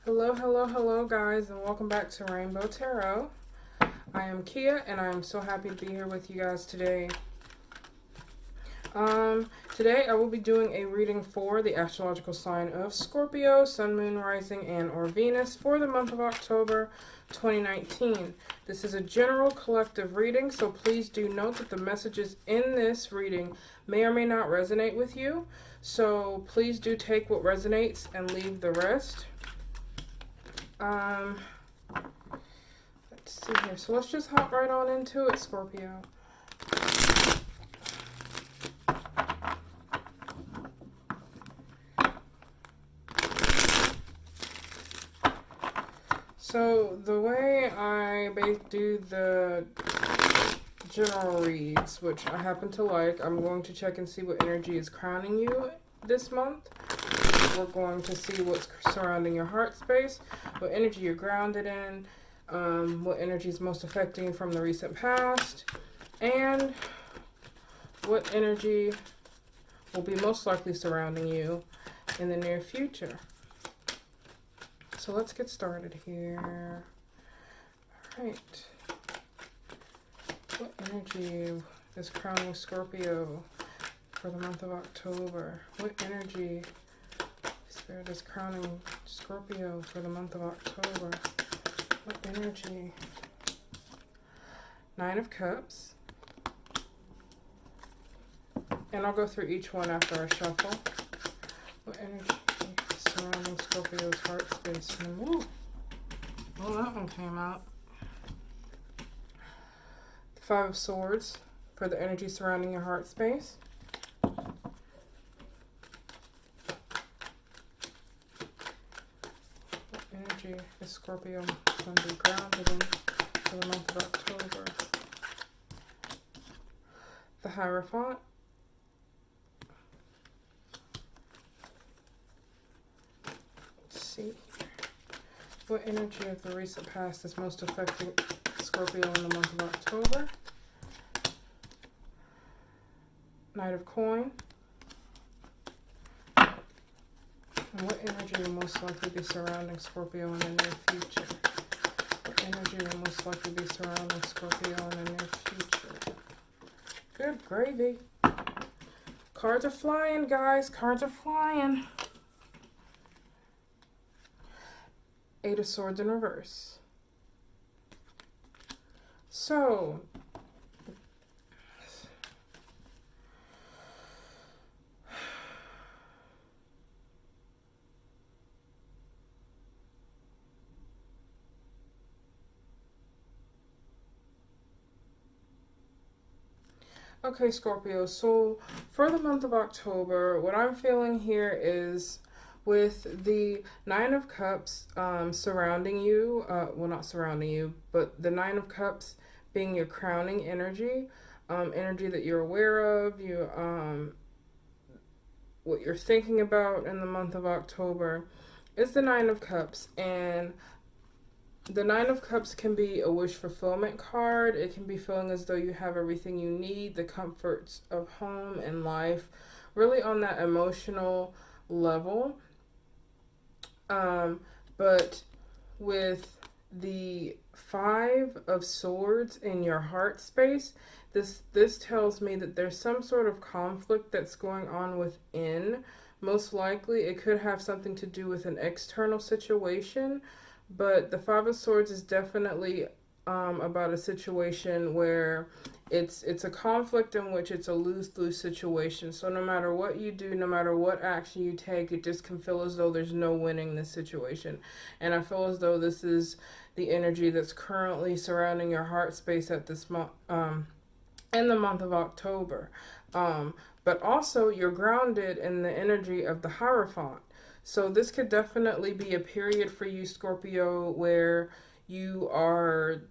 Hello, hello, hello, guys, and welcome back to Rainbow Tarot. I am Kia, and I am so happy to be here with you guys today. Today I will be doing a reading for the astrological sign of Scorpio, Sun, Moon, Rising, and or Venus for the month of October 2019. This is a general collective reading, so please do note that the messages in this reading may or may not resonate with you. So please do take what resonates and leave the rest. Let's see here. So let's just hop right on into it, Scorpio. So the way I do the general reads, which I happen to like, I'm going to check and see what energy is crowning you this month. We're going to see what's surrounding your heart space, what energy you're grounded in, what energy is most affecting you from the recent past, and what energy will be most likely surrounding you in the near future. So let's get started here. All right. What energy is crowning Scorpio for the month of October? What energy Spirit is crowning Scorpio for the month of October? What energy? Nine of Cups. And I'll go through each one after I shuffle. What energy is surrounding Scorpio's heart space? Ooh. Well, that one came out. The Five of Swords for the energy surrounding your heart space. What energy is Scorpio going to be grounded in for the month of October? The Hierophant. Let's see. What energy of the recent past is most affecting Scorpio in the month of October? Knight of Coin. And what energy will most likely be surrounding Scorpio in the near future? What energy will most likely be surrounding Scorpio in the near future? Good gravy. Cards are flying, guys. Cards are flying. Eight of Swords in reverse. So, okay, Scorpio, so for the month of October, what I'm feeling here is with the Nine of Cups surrounding you, well, not surrounding you, but the Nine of Cups being your crowning energy, energy that you're aware of, what you're thinking about in the month of October is the Nine of Cups. And the Nine of Cups can be a wish fulfillment card. It can be feeling as though you have everything you need, the comforts of home and life, really on that emotional level. But with the Five of Swords in your heart space, this tells me that there's some sort of conflict that's going on within. Most likely it could have something to do with an external situation, but the Five of Swords is definitely about a situation where it's a conflict in which it's a lose-lose situation. So no matter what you do, no matter what action you take, it just can feel as though there's no winning this situation. And I feel as though this is the energy that's currently surrounding your heart space at this month, in the month of October. But also you're grounded in the energy of the Hierophant. So this could definitely be a period for you, Scorpio, where you are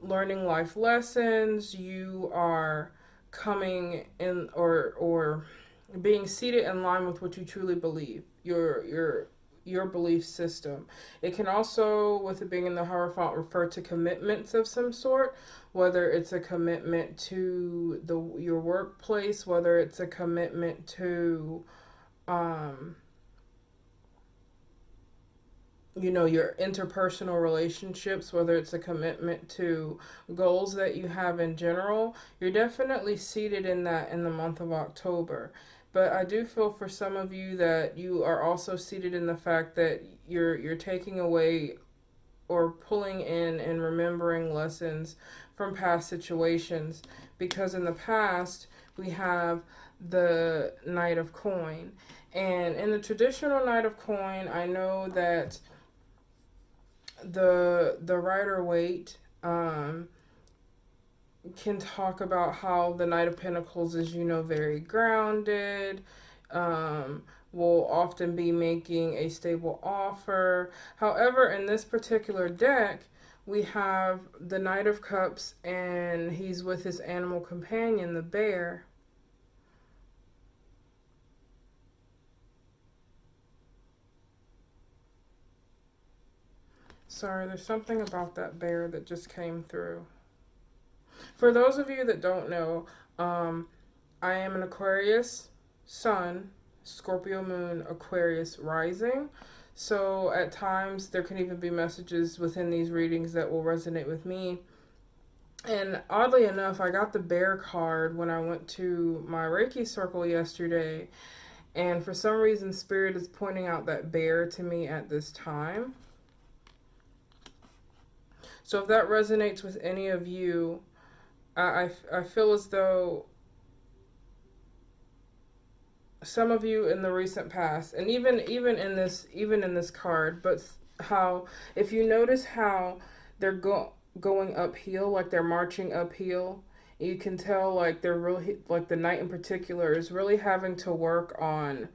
learning life lessons, you are coming in or being seated in line with what you truly believe, your belief system. It can also, with it being in the Hierophant, refer to commitments of some sort, whether it's a commitment to your workplace, whether it's a commitment to your interpersonal relationships, whether it's a commitment to goals that you have in general, you're definitely seated in that in the month of October. But I do feel for some of you that you are also seated in the fact that you're taking away or pulling in and remembering lessons from past situations, because in the past we have the Knight of Coin. And in the traditional Knight of Coin, I know that the Rider Waite can talk about how the Knight of Pentacles is, very grounded, um, will often be making a stable offer. However, in this particular deck, we have the Knight of Cups, and he's with his animal companion, the bear. Sorry, there's something about that bear that just came through. For those of you that don't know, I am an Aquarius Sun, Scorpio Moon, Aquarius Rising. So at times there can even be messages within these readings that will resonate with me. And oddly enough, I got the bear card when I went to my Reiki circle yesterday. And for some reason, Spirit is pointing out that bear to me at this time. So if that resonates with any of you, I feel as though some of you in the recent past, and even in this card, but how, if you notice how they're going uphill, like they're marching uphill, you can tell like they're really, like the Knight in particular is really having to work on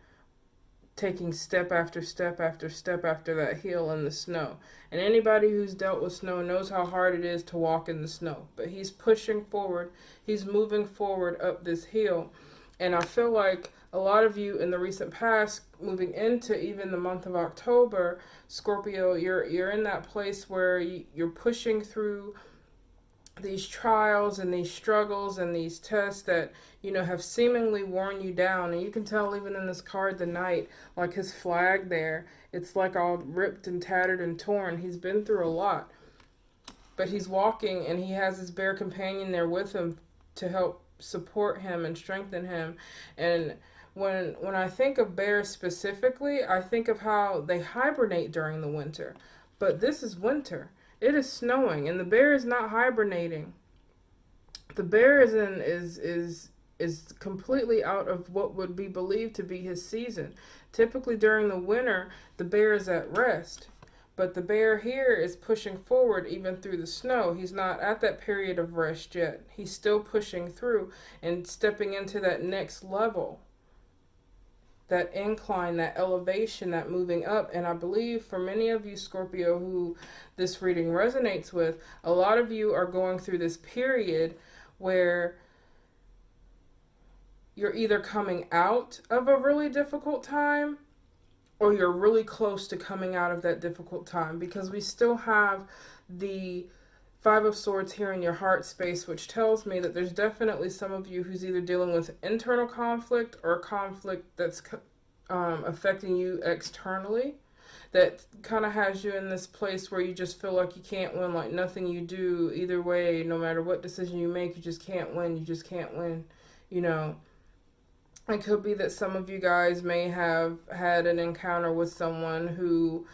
taking step after step after step after that hill in the snow. And anybody who's dealt with snow knows how hard it is to walk in the snow. But he's pushing forward, he's moving forward up this hill. And I feel like a lot of you in the recent past, moving into even the month of October, Scorpio, you're in that place where you're pushing through these trials and these struggles and these tests that have seemingly worn you down. And you can tell even in this card, the Knight, like his flag there, it's like all ripped and tattered and torn. He's been through a lot, but he's walking, and he has his bear companion there with him to help support him and strengthen him. And when I think of bears specifically, I think of how they hibernate during the winter. But this is winter. It is snowing, and the bear is not hibernating. The bear is completely out of what would be believed to be his season. Typically during the winter, the bear is at rest. But the bear here is pushing forward even through the snow. He's not at that period of rest yet. He's still pushing through and stepping into that next level, that incline, that elevation, that moving up. And I believe for many of you, Scorpio, who this reading resonates with, a lot of you are going through this period where you're either coming out of a really difficult time, or you're really close to coming out of that difficult time, because we still have the Five of Swords here in your heart space, which tells me that there's definitely some of you who's either dealing with internal conflict or conflict that's affecting you externally, that kind of has you in this place where you just feel like you can't win, like nothing you do, either way, no matter what decision you make, you just can't win, It could be that some of you guys may have had an encounter with someone who,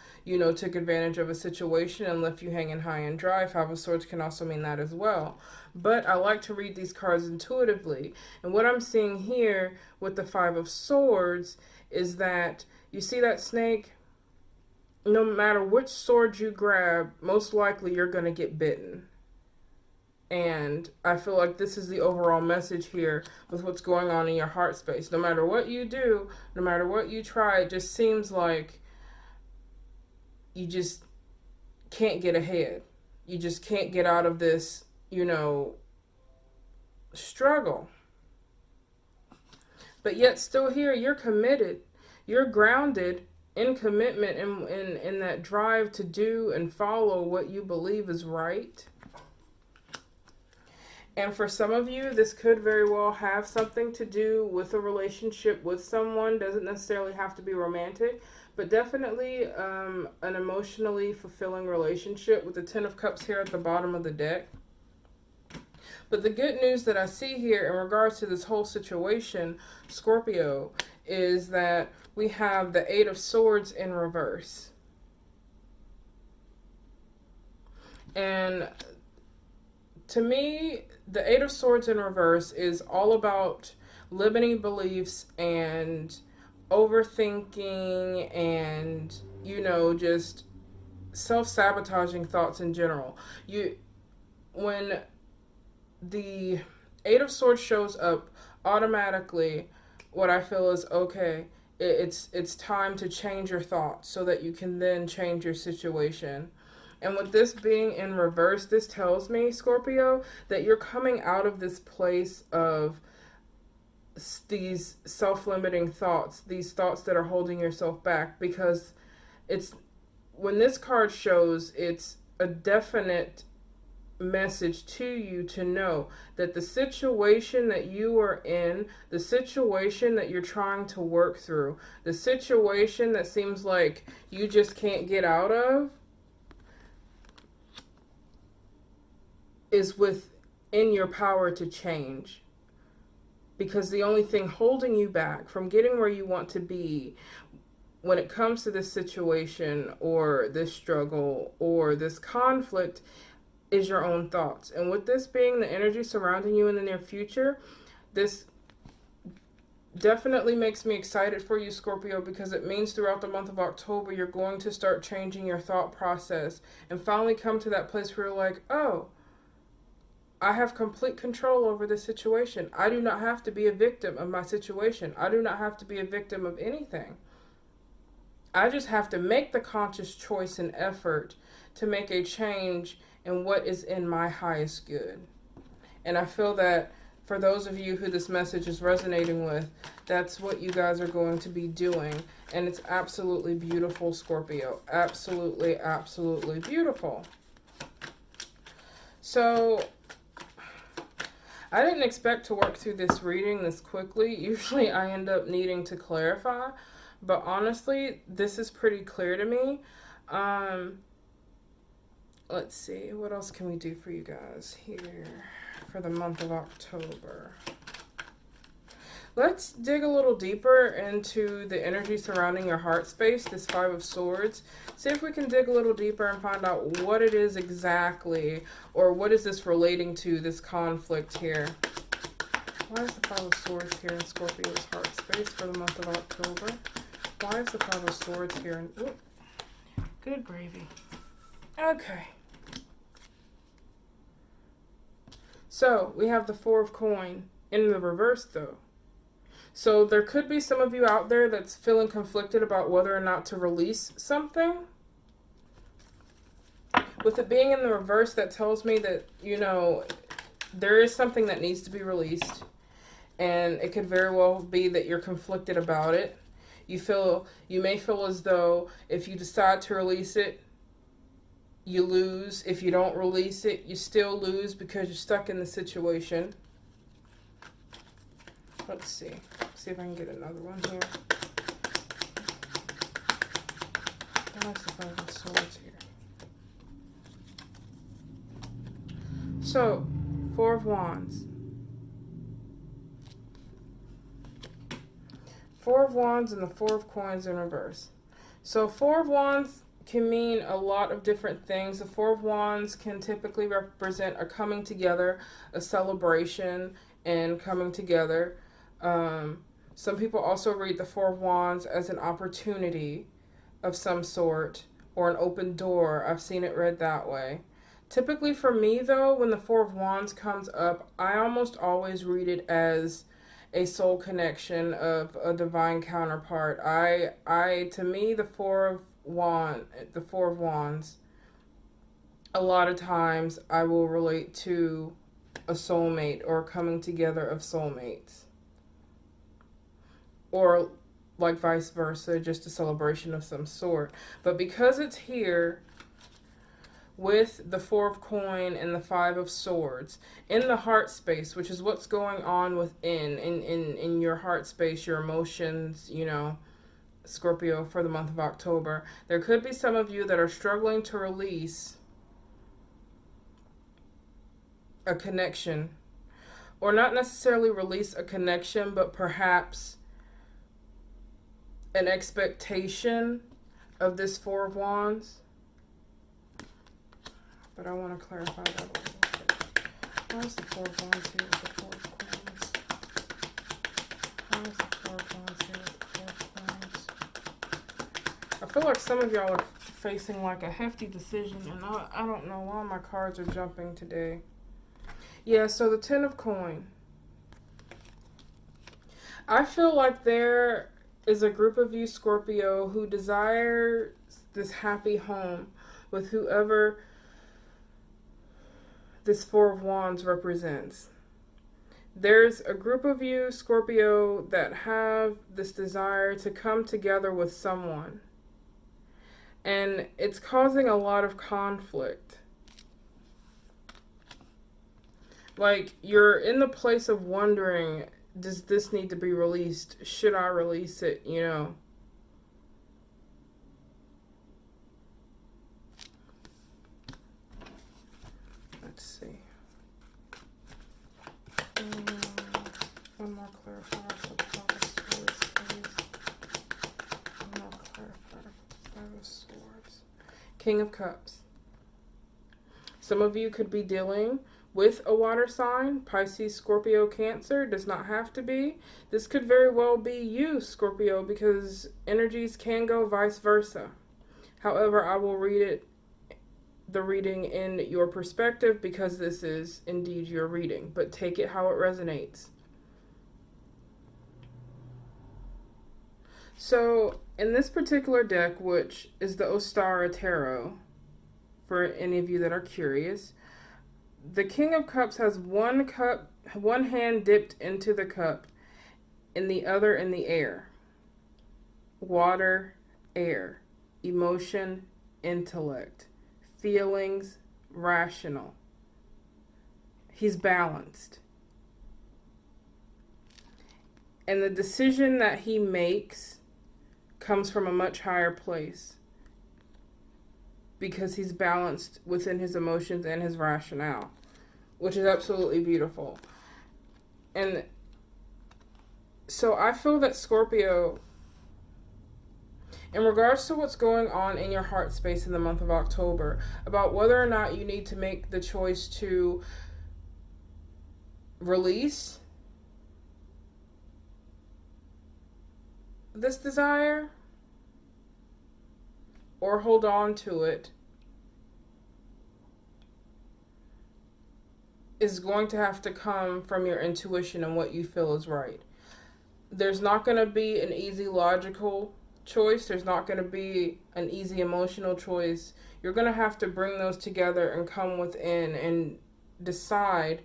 took advantage of a situation and left you hanging high and dry. Five of Swords can also mean that as well. But I like to read these cards intuitively. And what I'm seeing here with the Five of Swords is that, you see that snake? No matter which sword you grab, most likely you're going to get bitten. And I feel like this is the overall message here with what's going on in your heart space. No matter what you do, no matter what you try, it just seems like you just can't get ahead. You just can't get out of this, struggle. But yet still here, you're committed. You're grounded in commitment, in that drive to do and follow what you believe is right. And for some of you, this could very well have something to do with a relationship with someone. Doesn't necessarily have to be romantic, But definitely an emotionally fulfilling relationship with the Ten of Cups here at the bottom of the deck. But the good news that I see here in regards to this whole situation, Scorpio, is that we have the Eight of Swords in reverse. And to me, the Eight of Swords in reverse is all about limiting beliefs and overthinking and, just self-sabotaging thoughts in general. When the Eight of Swords shows up, automatically what I feel is, okay, it's time to change your thoughts so that you can then change your situation. And with this being in reverse, this tells me, Scorpio, that you're coming out of this place of these self-limiting thoughts, these thoughts that are holding yourself back, because it's when this card shows, it's a definite message to you to know that the situation that you are in, the situation that you're trying to work through, the situation that seems like you just can't get out of, is within your power to change. Because the only thing holding you back from getting where you want to be when it comes to this situation or this struggle or this conflict is your own thoughts. And with this being the energy surrounding you in the near future, this definitely makes me excited for you, Scorpio, because it means throughout the month of October you're going to start changing your thought process and finally come to that place where you're like, oh, I have complete control over this situation. I do not have to be a victim of my situation. I do not have to be a victim of anything. I just have to make the conscious choice and effort to make a change in what is in my highest good. And I feel that for those of you who this message is resonating with, that's what you guys are going to be doing. And it's absolutely beautiful, Scorpio. Absolutely, absolutely beautiful. So I didn't expect to work through this reading this quickly. Usually I end up needing to clarify, but honestly, this is pretty clear to me. Let's see, what else can we do for you guys here for the month of October? Let's dig a little deeper into the energy surrounding your heart space, this Five of Swords. See if we can dig a little deeper and find out what it is exactly, or what is this relating to, this conflict here. Why is the Five of Swords here in Scorpio's heart space for the month of October? Why is the Five of Swords here in... Ooh, good gravy. Okay. So, we have the Four of Coin in the reverse, though. So there could be some of you out there that's feeling conflicted about whether or not to release something. With it being in the reverse, that tells me that, there is something that needs to be released. And it could very well be that you're conflicted about it. You may feel as though if you decide to release it, you lose. If you don't release it, you still lose because you're stuck in the situation. Let's see. See if I can get another one here. Why is the Five of Swords here? So, Four of Wands. Four of Wands and the Four of Coins in reverse. So, Four of Wands can mean a lot of different things. The Four of Wands can typically represent a coming together, a celebration, and coming together. Some people also read the Four of Wands as an opportunity of some sort or an open door. I've seen it read that way. Typically for me, though, when the Four of Wands comes up, I almost always read it as a soul connection of a divine counterpart. To me, the Four of Wands, a lot of times I will relate to a soulmate or coming together of soulmates. Or like vice versa, just a celebration of some sort. But because it's here with the Four of Coin and the Five of Swords in the heart space, which is what's going on within in your heart space, your emotions, Scorpio, for the month of October. There could be some of you that are struggling to release a connection, or not necessarily release a connection, but perhaps an expectation of this Four of Wands. But I want to clarify that a little bit. Why is the Four of Wands here with the Four of Coins? How is the Four of Wands here with the Four of Coins? I feel like some of y'all are facing like a hefty decision, and I don't know why my cards are jumping today. Yeah, so the Ten of Coin. I feel like there is a group of you, Scorpio, who desire this happy home with whoever this Four of Wands represents. There's a group of you, Scorpio, that have this desire to come together with someone. And it's causing a lot of conflict. Like, you're in the place of wondering, does this need to be released? Should I release it? You know. Let's see. One more clarifier for the Five of Swords, please. One more clarifier for the Five of Swords. King of Cups. Some of you could be dealing with a water sign, Pisces, Scorpio, Cancer. Does not have to be. This could very well be you, Scorpio, because energies can go vice versa. However, I will read the reading in your perspective because this is indeed your reading, but take it how it resonates. So, in this particular deck, which is the Ostara Tarot, for any of you that are curious, the King of Cups has one hand dipped into the cup, and the other in the air. Water, air, emotion, intellect, feelings, rational. He's balanced. And the decision that he makes comes from a much higher place, because he's balanced within his emotions and his rationale, which is absolutely beautiful. And so I feel that, Scorpio, in regards to what's going on in your heart space in the month of October, about whether or not you need to make the choice to release this desire or hold on to it, is going to have to come from your intuition and what you feel is right. There's not going to be an easy logical choice. There's not going to be an easy emotional choice. You're going to have to bring those together and come within and decide,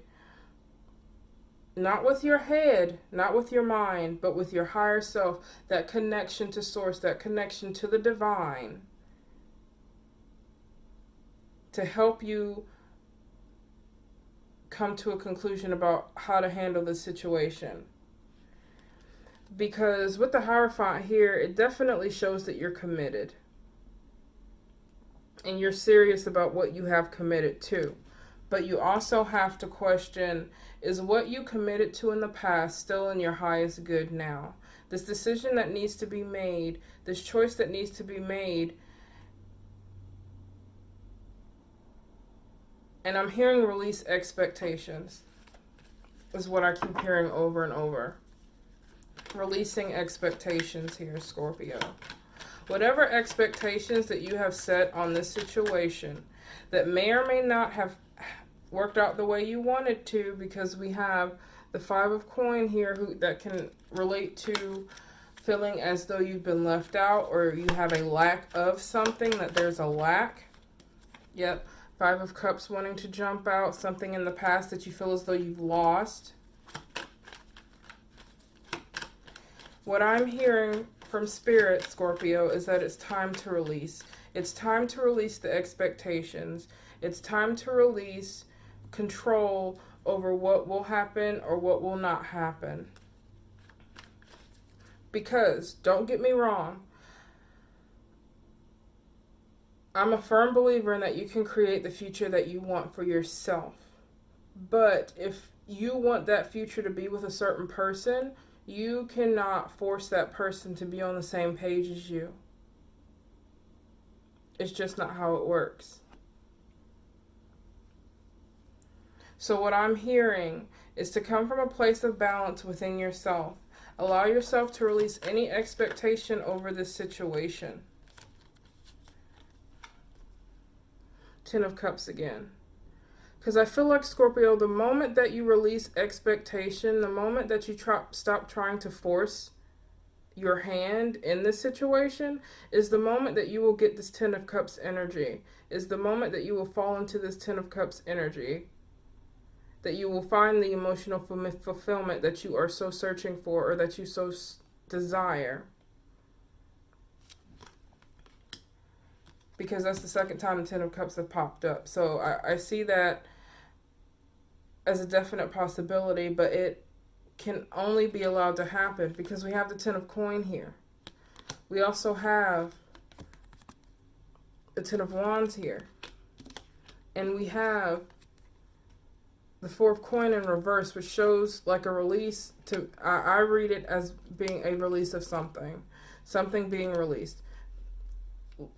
not with your head, not with your mind, but with your higher self, that connection to source, that connection to the divine, to help you come to a conclusion about how to handle this situation. Because with the Hierophant here, it definitely shows that you're committed. And you're serious about what you have committed to. But you also have to question, is what you committed to in the past still in your highest good now? This decision that needs to be made, this choice that needs to be made. And I'm hearing release expectations, is what I keep hearing over and over. Releasing expectations here, Scorpio. Whatever expectations that you have set on this situation that may or may not have worked out the way you wanted to, because we have the Five of Coin here that can relate to feeling as though you've been left out or you have a lack of something, that there's a lack. Yep. Five of Cups wanting to jump out, something in the past that you feel as though you've lost. What I'm hearing from Spirit, Scorpio, is that it's time to release. It's time to release the expectations. It's time to release control over what will happen or what will not happen. Because, don't get me wrong, I'm a firm believer in that you can create the future that you want for yourself. But if you want that future to be with a certain person, you cannot force that person to be on the same page as you. It's just not how it works. So what I'm hearing is to come from a place of balance within yourself. Allow yourself to release any expectation over this situation. Ten of Cups again. Because I feel like, Scorpio, the moment that you release expectation, the moment that you stop trying to force your hand in this situation, is the moment that you will get this Ten of Cups energy. Is the moment that you will fall into this Ten of Cups energy. That you will find the emotional fulfillment that you are so searching for, or that you so desire. Because that's the second time the Ten of Cups have popped up. So I see that as a definite possibility, but it can only be allowed to happen because we have the Ten of Coin here. We also have the Ten of Wands here. And we have the Four of Coin in reverse, which shows like a release. I read it as being a release of something. Something being released.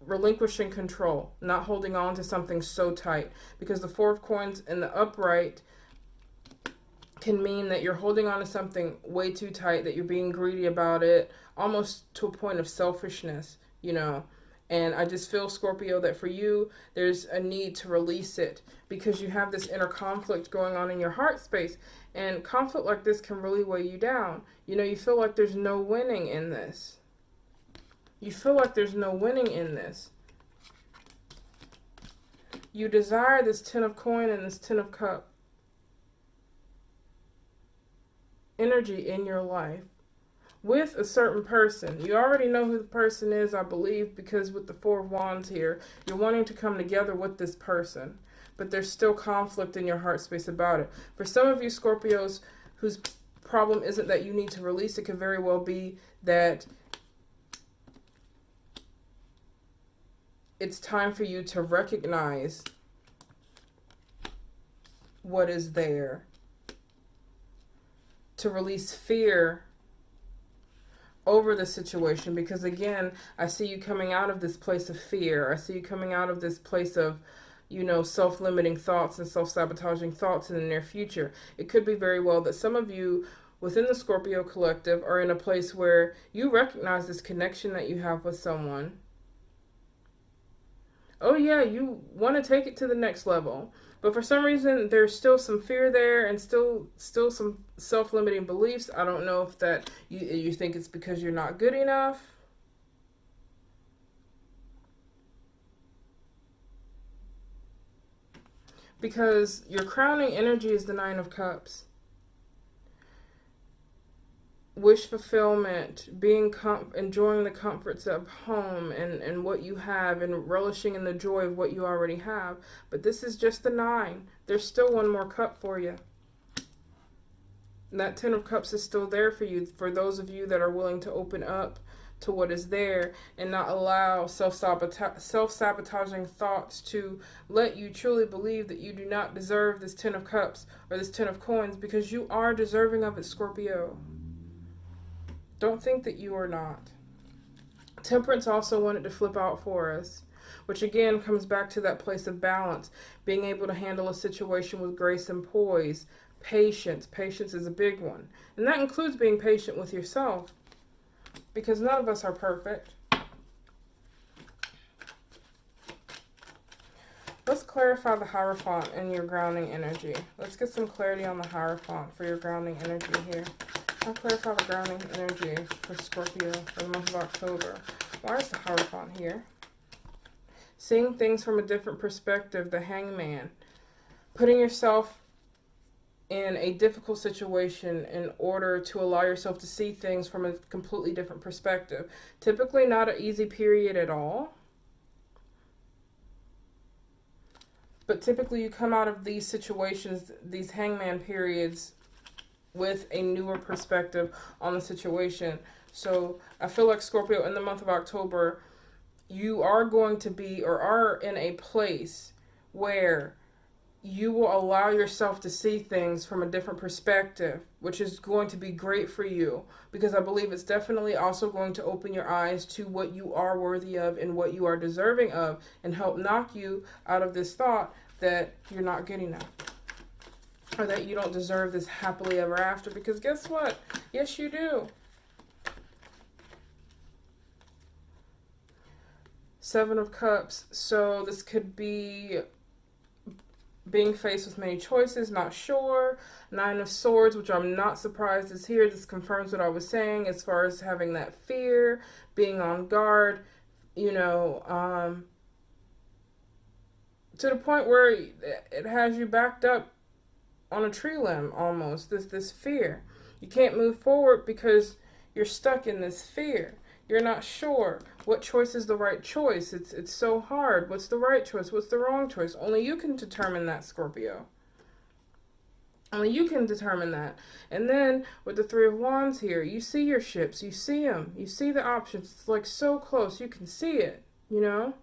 Relinquishing control. Not holding on to something so tight. Because the Four of Coins in the upright can mean that you're holding on to something way too tight, that you're being greedy about it, almost to a point of selfishness, you know. And I just feel, Scorpio, that for you, there's a need to release it because you have this inner conflict going on in your heart space. And conflict like this can really weigh you down. You know, you feel like there's no winning in this. You feel like there's no winning in this. You desire this Ten of Coin and this Ten of Cup energy in your life with a certain person. You already know who the person is, I believe, because with the Four of Wands here, you're wanting to come together with this person, but there's still conflict in your heart space about it. For some of you Scorpios whose problem isn't that you need to release, it could very well be that it's time for you to recognize what is there, to release fear over the situation, because again, I see you coming out of this place of fear. I see you coming out of this place of, you know, self-limiting thoughts and self-sabotaging thoughts in the near future. It could be very well that some of you within the Scorpio collective are in a place where you recognize this connection that you have with someone. Oh yeah, you want to take it to the next level. But for some reason, there's still some fear there and still some self-limiting beliefs. I don't know if that you think it's because you're not good enough. Because your crowning energy is the Nine of Cups. Wish fulfillment, enjoying the comforts of home and what you have, and relishing in the joy of what you already have. But this is just the 9. There's still one more cup for you. And that Ten of Cups is still there for you, for those of you that are willing to open up to what is there and not allow self-sabotaging thoughts to let you truly believe that you do not deserve this Ten of Cups or this Ten of Coins, because you are deserving of it, Scorpio. Don't think that you are not. Temperance also wanted to flip out for us, which again comes back to that place of balance, being able to handle a situation with grace and poise. Patience. Patience is a big one. And that includes being patient with yourself, because none of us are perfect. Let's clarify the Hierophant and your grounding energy. Let's get some clarity on the Hierophant for your grounding energy here. I'll clarify the grounding energy for Scorpio for the month of October. Why is the Hierophant here? Seeing things from a different perspective, the Hangman. Putting yourself in a difficult situation in order to allow yourself to see things from a completely different perspective. Typically not an easy period at all. But typically you come out of these situations, these Hangman periods, with a newer perspective on the situation. So I feel like, Scorpio, in the month of October, you are going to be, or are in a place where you will allow yourself to see things from a different perspective, which is going to be great for you, because I believe it's definitely also going to open your eyes to what you are worthy of and what you are deserving of, and help knock you out of this thought that you're not good enough, or that you don't deserve this happily ever after, because guess what? Yes, you do. Seven of Cups. So this could be being faced with many choices, not sure. Nine of Swords, which I'm not surprised is here. This confirms what I was saying as far as having that fear, being on guard, you know, to the point where it has you backed up on a tree limb almost. This fear. You can't move forward because you're stuck in this fear. You're not sure what choice is the right choice. It's so hard. What's the right choice? What's the wrong choice? Only you can determine that, Scorpio. Only you can determine that. And then with the Three of Wands here, you see your ships. You see them. You see the options. It's like so close. You can see it, you know?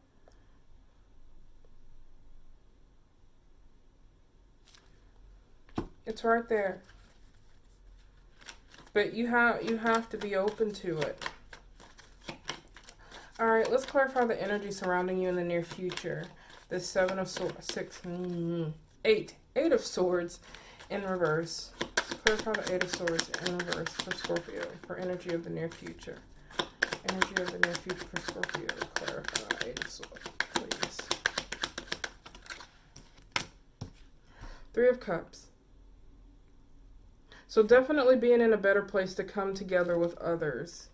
It's right there. But you have to be open to it. All right, let's clarify the energy surrounding you in the near future. The Seven of Swords, Eight of Swords in reverse. Let's clarify the Eight of Swords in reverse for Scorpio, for energy of the near future. Energy of the near future for Scorpio. Clarify Eight of Swords, please. Three of Cups. So definitely being in a better place to come together with others,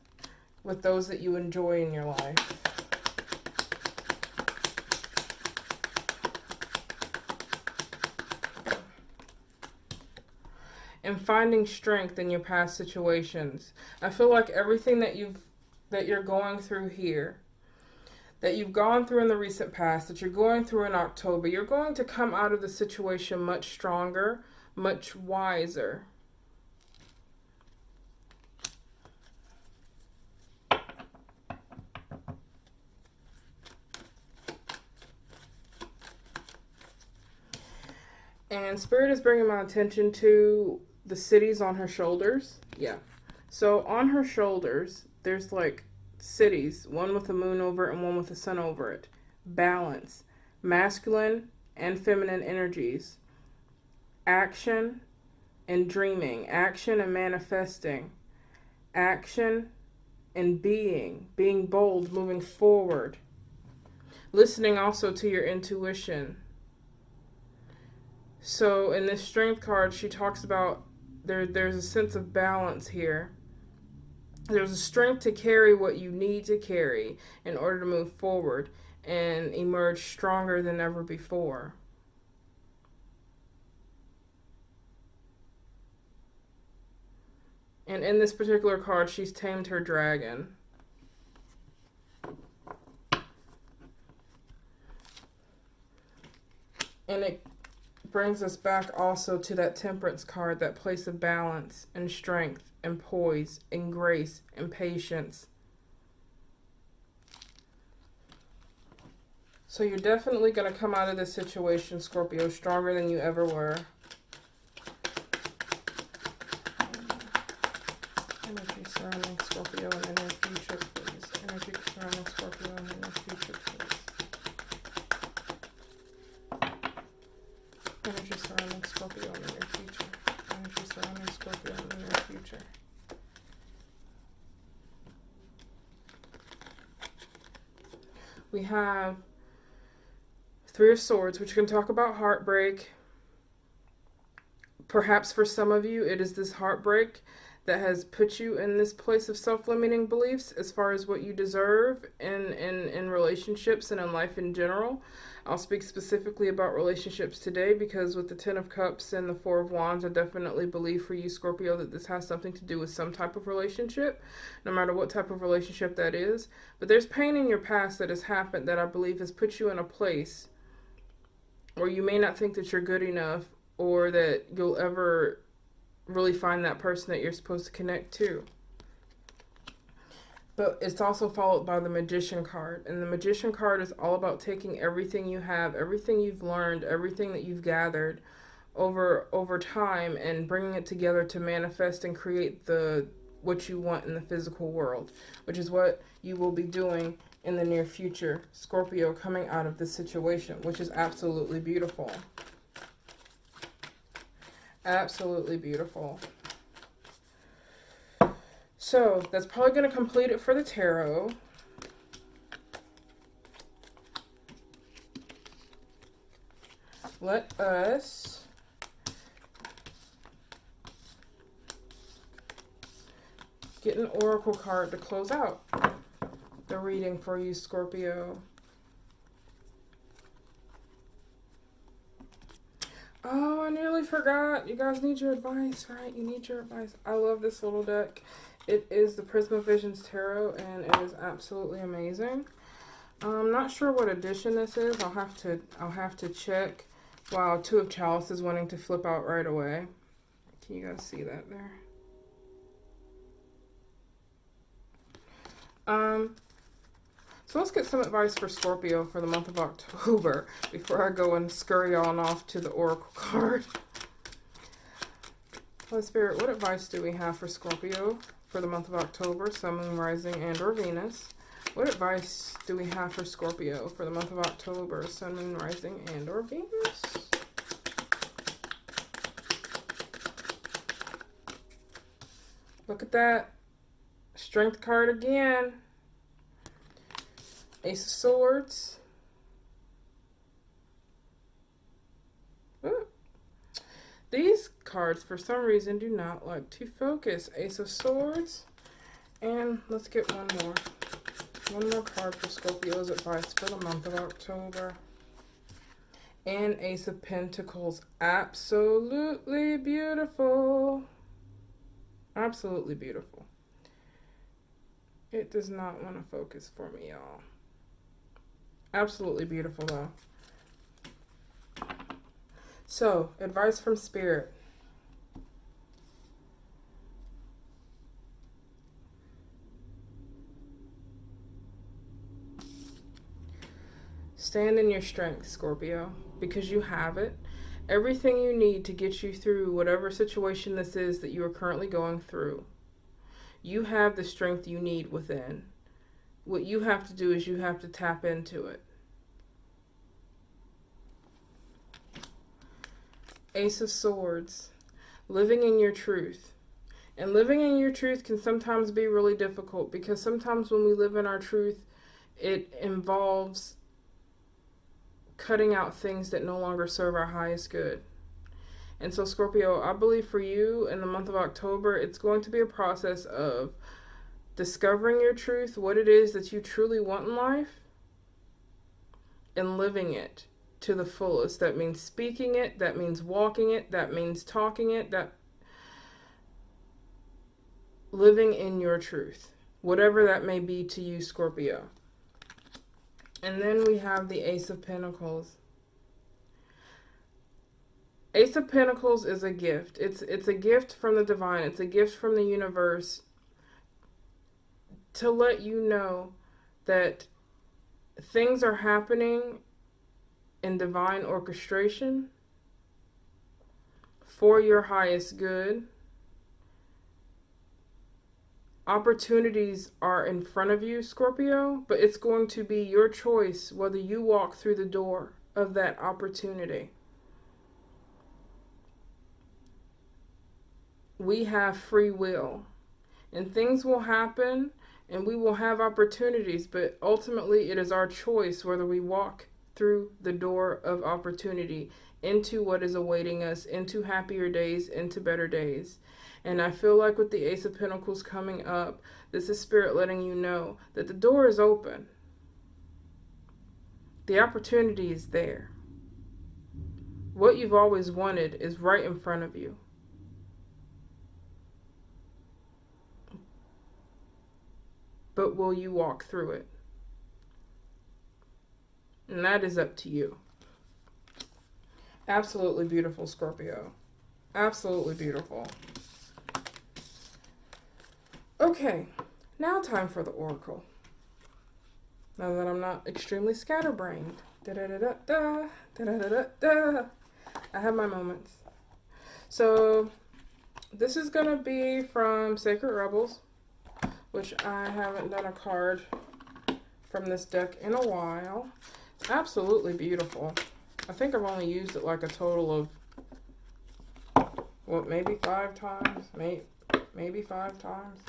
with those that you enjoy in your life. And finding strength in your past situations. I feel like everything that you're going through here, that you've gone through in the recent past, that you're going through in October, you're going to come out of the situation much stronger, much wiser. And Spirit is bringing my attention to the cities on her shoulders. Yeah. So on her shoulders, there's like cities, one with the moon over it and one with the sun over it. Balance. Masculine and feminine energies. Action and dreaming. Action and manifesting. Action and being bold, moving forward. Listening also to your intuition. So in this Strength card, she talks about there's a sense of balance here. There's a strength to carry what you need to carry in order to move forward and emerge stronger than ever before. And in this particular card, she's tamed her dragon. And it brings us back also to that Temperance card, that place of balance and strength and poise and grace and patience. So you're definitely going to come out of this situation, Scorpio, stronger than you ever were. Energy surrounding Scorpio in the near future, please. Energy surrounding Scorpio in the near future, please. Energy surrounding Scorpio in the near future. Energy surrounding Scorpio in the near future. We have Three of Swords, which can talk about heartbreak. Perhaps for some of you, it is this heartbreak that has put you in this place of self-limiting beliefs as far as what you deserve in relationships and in life in general. I'll speak specifically about relationships today because with the Ten of Cups and the Four of Wands, I definitely believe for you, Scorpio, that this has something to do with some type of relationship, no matter what type of relationship that is. But there's pain in your past that has happened that I believe has put you in a place where you may not think that you're good enough or that you'll ever really find that person that you're supposed to connect to. But it's also followed by the Magician card. And the Magician card is all about taking everything you have, everything you've learned, everything that you've gathered over time and bringing it together to manifest and create the what you want in the physical world, which is what you will be doing in the near future, Scorpio, coming out of this situation, which is absolutely beautiful. Absolutely beautiful. So that's probably going to complete it for the tarot. Let us get an oracle card to close out the reading for you, Scorpio. Oh, I nearly forgot. You guys need your advice, right? You need your advice. I love this little deck. It is the Prisma Visions Tarot, and it is absolutely amazing. I'm not sure what edition this is. I'll have to check. Wow, Two of Chalice is wanting to flip out right away. Can you guys see that there? So let's get some advice for Scorpio for the month of October before I go and scurry on off to the oracle card. Holy Spirit, what advice do we have for Scorpio for the month of October, Sun, Moon, Rising, and or Venus? What advice do we have for Scorpio for the month of October, Sun, Moon, Rising, and or Venus? Look at that Strength card again. Ace of Swords. Ooh. These cards, for some reason, do not like to focus. Ace of Swords. And let's get one more. One more card for Scorpio's advice for the month of October. And Ace of Pentacles. Absolutely beautiful. Absolutely beautiful. It does not want to focus for me, y'all. Absolutely beautiful, though. So, advice from Spirit. Stand in your strength, Scorpio, because you have it. Everything you need to get you through whatever situation this is that you are currently going through. You have the strength you need within. What you have to do is you have to tap into it. Ace of Swords. Living in your truth. And living in your truth can sometimes be really difficult because sometimes when we live in our truth, it involves cutting out things that no longer serve our highest good. And so, Scorpio, I believe for you in the month of October, it's going to be a process of discovering your truth, what it is that you truly want in life, and living it to the fullest. That means speaking it, that means walking it, that means talking it, that living in your truth, whatever that may be to you, Scorpio. And then we have the Ace of Pentacles. Ace of Pentacles is a gift. It's a gift from the divine. It's a gift from the universe to let you know that things are happening in divine orchestration for your highest good. Opportunities are in front of you, Scorpio, but it's going to be your choice whether you walk through the door of that opportunity. We have free will, and things will happen, and we will have opportunities, but ultimately it is our choice whether we walk through the door of opportunity into what is awaiting us, into happier days, into better days. And I feel like with the Ace of Pentacles coming up, this is Spirit letting you know that the door is open. The opportunity is there. What you've always wanted is right in front of you. But will you walk through it? And that is up to you. Absolutely beautiful, Scorpio. Absolutely beautiful. Okay, Now time for the oracle. Now that I'm not extremely scatterbrained. Da-da-da-da-da, da-da-da-da-da. I have my moments. So this is going to be from Sacred Rebels, which I haven't done a card from this deck in a while. It's absolutely beautiful. I think I've only used it like a total of, what, maybe 5 times? Maybe 5 times.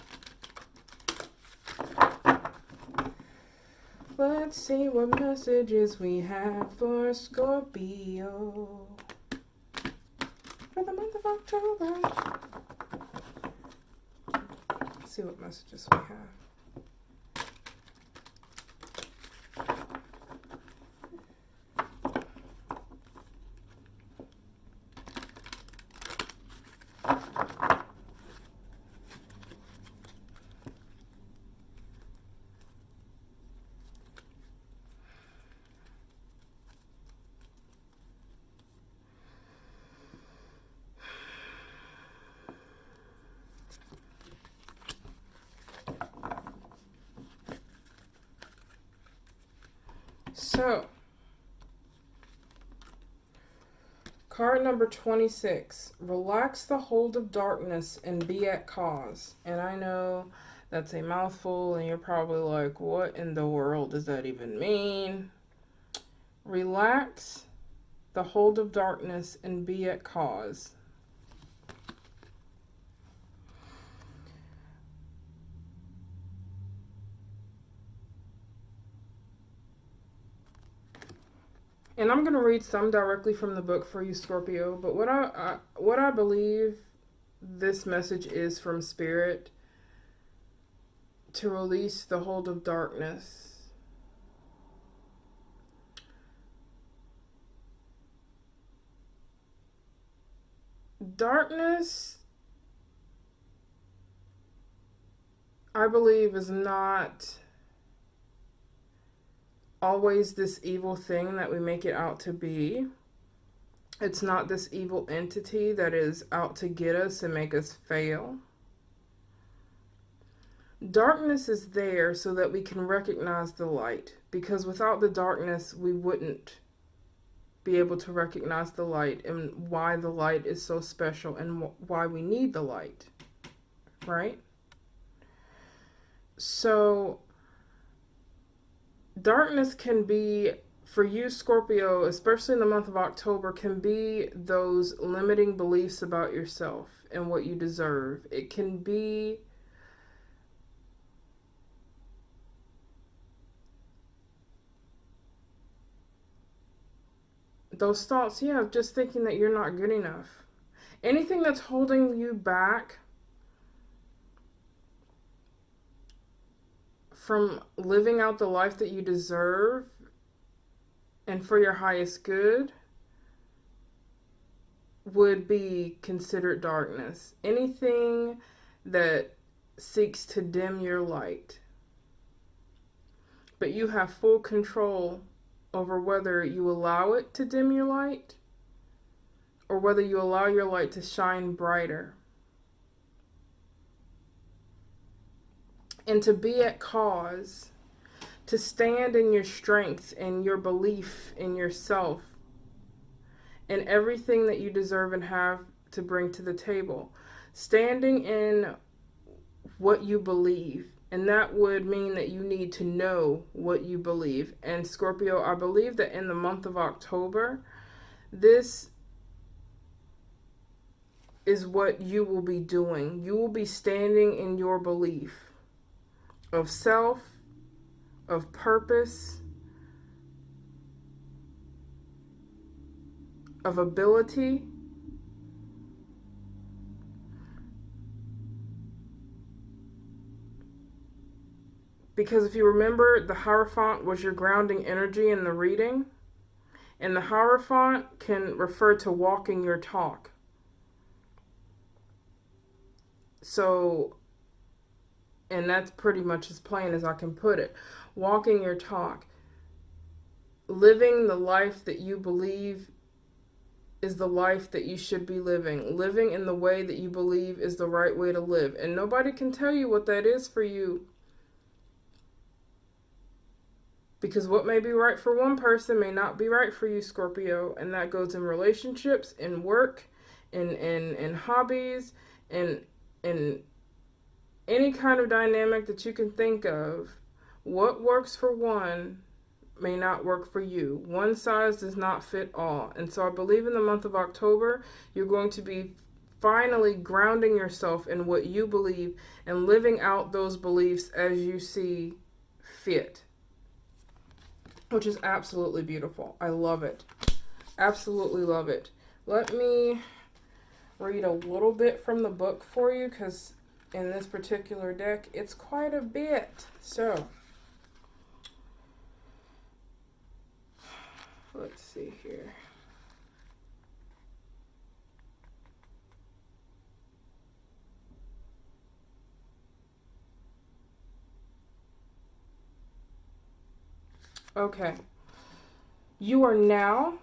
Let's see what messages we have for Scorpio for the month of October. Let's see what messages we have. So, card number 26. Relax the hold of darkness and be at cause. And I know that's a mouthful and you're probably like, what in the world does that even mean? Relax the hold of darkness and be at cause. And I'm going to read some directly from the book for you, Scorpio. But what I believe this message is from Spirit, to release the hold of darkness. Darkness, I believe, is not always this evil thing that we make it out to be. It's not this evil entity that is out to get us and make us fail. Darkness is there so that we can recognize the light, because without the darkness we wouldn't be able to recognize the light and why the light is so special and why we need the light, right? So darkness can be, for you, Scorpio, especially in the month of October, can be those limiting beliefs about yourself and what you deserve. It can be those thoughts, of just thinking that you're not good enough. Anything that's holding you back from living out the life that you deserve and for your highest good would be considered darkness. Anything that seeks to dim your light. But you have full control over whether you allow it to dim your light or whether you allow your light to shine brighter. And to be at cause, to stand in your strength and your belief in yourself and everything that you deserve and have to bring to the table. Standing in what you believe. And that would mean that you need to know what you believe. And Scorpio, I believe that in the month of October, this is what you will be doing. You will be standing in your belief of self, of purpose, of ability. Because if you remember, the Hierophant was your grounding energy in the reading. And the Hierophant can refer to walking your talk. So, and that's pretty much as plain as I can put it. Walking your talk. Living the life that you believe is the life that you should be living. Living in the way that you believe is the right way to live. And nobody can tell you what that is for you Because what may be right for one person may not be right for you, Scorpio. And that goes in relationships, in work, in hobbies, in any kind of dynamic that you can think of. What works for one may not work for you. One size does not fit all. And so I believe in the month of October, you're going to be finally grounding yourself in what you believe and living out those beliefs as you see fit, which is absolutely beautiful. I love it. Absolutely love it. Let me read a little bit from the book for you, because in this particular deck, it's quite a bit. So, let's see here. Okay. You are now,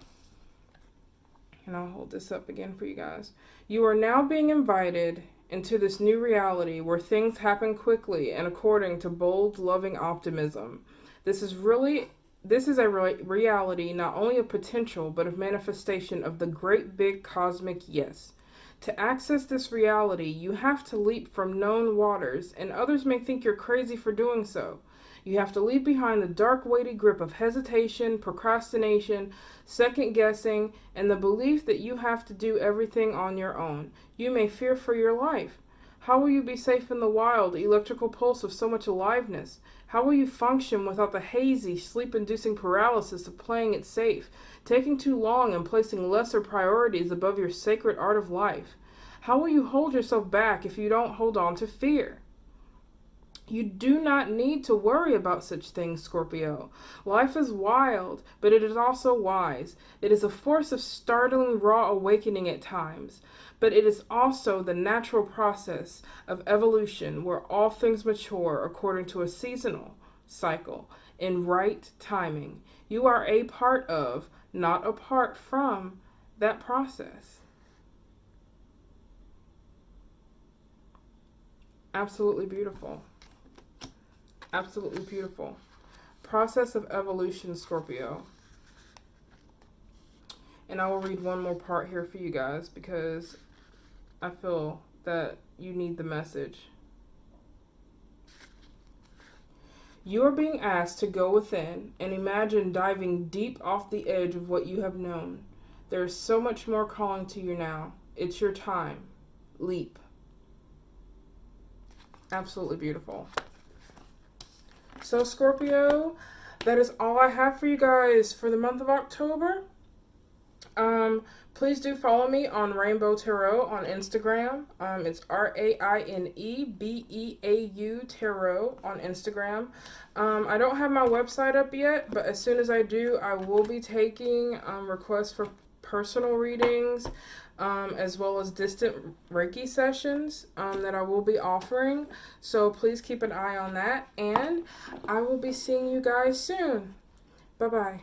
and I'll hold this up again for you guys. You are now being invited into this new reality where things happen quickly and according to bold, loving optimism. This is a reality not only of potential, but of manifestation of the great big cosmic yes. To access this reality, you have to leap from known waters, and others may think you're crazy for doing so. You have to leave behind the dark, weighty grip of hesitation, procrastination, second guessing, and the belief that you have to do everything on your own. You may fear for your life. How will you be safe in the wild, electrical pulse of so much aliveness? How will you function without the hazy, sleep-inducing paralysis of playing it safe, taking too long and placing lesser priorities above your sacred art of life? How will you hold yourself back if you don't hold on to fear? You do not need to worry about such things, Scorpio. Life is wild, but it is also wise. It is a force of startling, raw awakening at times, but it is also the natural process of evolution where all things mature according to a seasonal cycle in right timing. You are a part of, not apart from, that process. Absolutely beautiful. Absolutely beautiful. Process of evolution, Scorpio. And I will read one more part here for you guys because I feel that you need the message. You are being asked to go within and imagine diving deep off the edge of what you have known. There is so much more calling to you now. It's your time. Leap. Absolutely beautiful. So Scorpio, that is all I have for you guys for the month of October. Please do follow me on Rainbow Tarot on Instagram. It's RAINEBEAU Tarot on Instagram. I don't have my website up yet, but as soon as I do, I will be taking requests for personal readings, as well as distant Reiki sessions that I will be offering. So please keep an eye on that, and I will be seeing you guys soon. Bye-bye.